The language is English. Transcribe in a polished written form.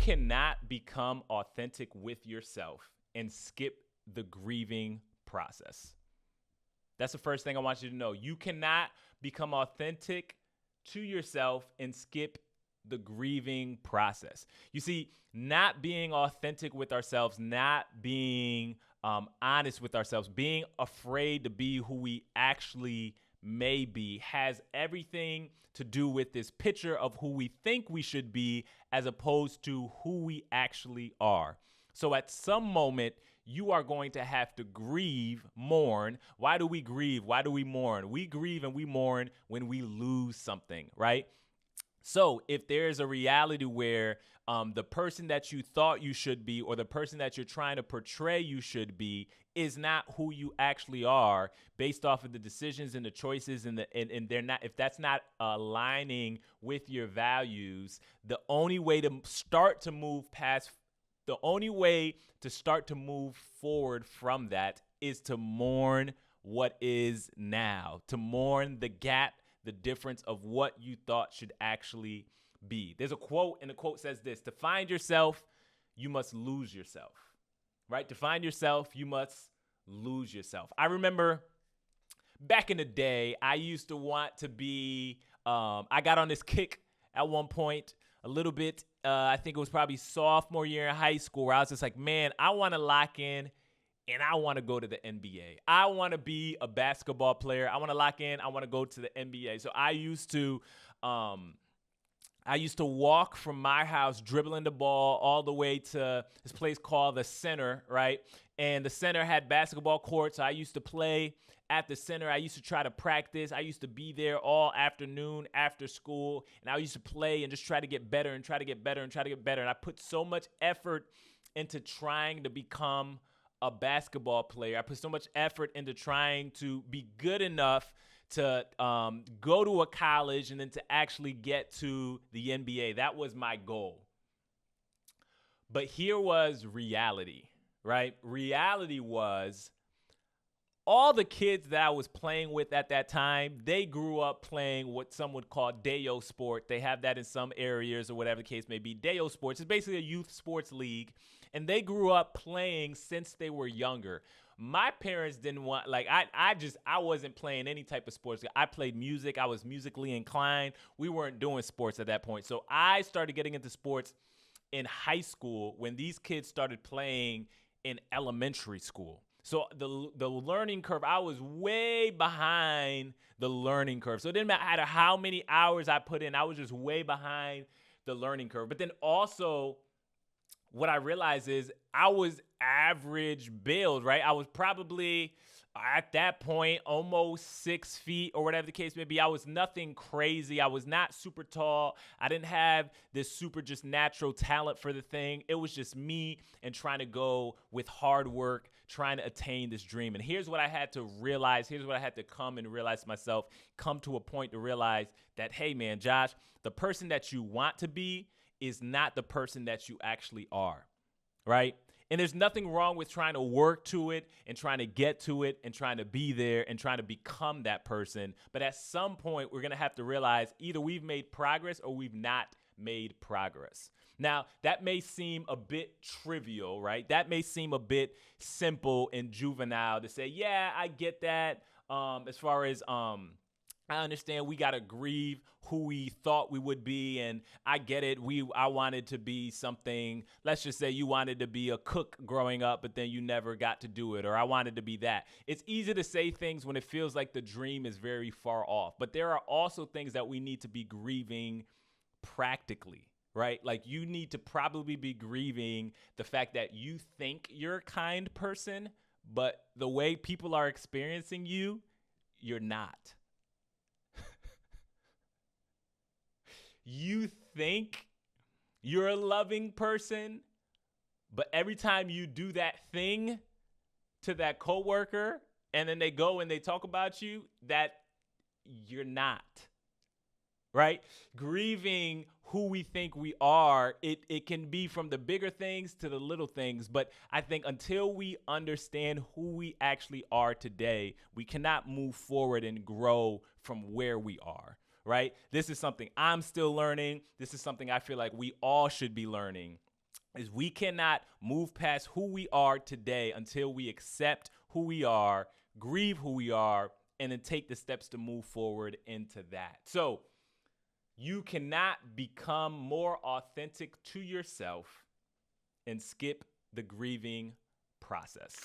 cannot become authentic with yourself and skip the grieving process. That's the first thing I want you to know. You cannot become authentic to yourself and skip the grieving process. You see, not being authentic with ourselves, not being honest with ourselves, being afraid to be who we actually may be has everything to do with this picture of who we think we should be as opposed to who we actually are. So at some moment, you are going to have to grieve, mourn. Why do we grieve? Why do we mourn? We grieve and we mourn when we lose something, right? So if there's a reality where the person that you thought you should be or the person that you're trying to portray you should be is not who you actually are based off of the decisions and the choices and they're not, if that's not aligning with your values, the only way to start to move forward from that is to mourn what is now, to mourn the gap, the difference of what you thought should actually be. There's a quote, and the quote says this: to find yourself, you must lose yourself, right? To find yourself, you must lose yourself. I remember back in the day, I used to want to be, I got on this kick at one point a little bit. I think it was probably sophomore year in high school where I was just like, man, I want to lock in and I want to go to the NBA. I want to be a basketball player. I want to lock in. I want to go to the NBA. So I used to walk from my house, dribbling the ball all the way to this place called the Center, right? And the Center had basketball courts. So I used to play at the Center. I used to try to practice. I used to be there all afternoon after school. And I used to play and just try to get better and try to get better and try to get better. And I put so much effort into trying to become a basketball player. I put so much effort into trying to be good enough to go to a college and then to actually get to the NBA. That was my goal. But here was reality, right? Reality was all the kids that I was playing with at that time, they grew up playing what some would call Deo sport. They have that in some areas or whatever the case may be. Deo sports is basically a youth sports league. And they grew up playing since they were younger. My parents didn't want, like, I wasn't playing any type of sports. I played music. I was musically inclined. We weren't doing sports at that point. So I started getting into sports in high school when these kids started playing in elementary school. So the learning curve, I was way behind the learning curve. So it didn't matter how many hours I put in. I was just way behind the learning curve. But then also, what I realized is I was average build, right? I was probably at that point almost 6 feet or whatever the case may be. I was nothing crazy. I was not super tall. I didn't have this super just natural talent for the thing. It was just me and trying to go with hard work, trying to attain this dream. And here's what I had to realize. Here's what I had to come and realize myself, come to a point to realize that, hey, man, Josh, the person that you want to be is not the person that you actually are, right? And there's nothing wrong with trying to work to it and trying to get to it and trying to be there and trying to become that person. But at some point, we're going to have to realize either we've made progress or we've not made progress. Now, that may seem a bit trivial, right? That may seem a bit simple and juvenile to say, yeah, I get that. As far as I understand we got to grieve who we thought we would be, and I get it. I wanted to be something. Let's just say you wanted to be a cook growing up, but then you never got to do it, or I wanted to be that. It's easy to say things when it feels like the dream is very far off, but there are also things that we need to be grieving practically, right? Like you need to probably be grieving the fact that you think you're a kind person, but the way people are experiencing you, you're not. You think you're a loving person, but every time you do that thing to that coworker and then they go and they talk about you, that you're not, right? Grieving who we think we are, it can be from the bigger things to the little things, but I think until we understand who we actually are today, we cannot move forward and grow from where we are. Right? This is something I'm still learning. This is something I feel like we all should be learning. is we cannot move past who we are today until we accept who we are, grieve who we are, and then take the steps to move forward into that. So you cannot become more authentic to yourself and skip the grieving process.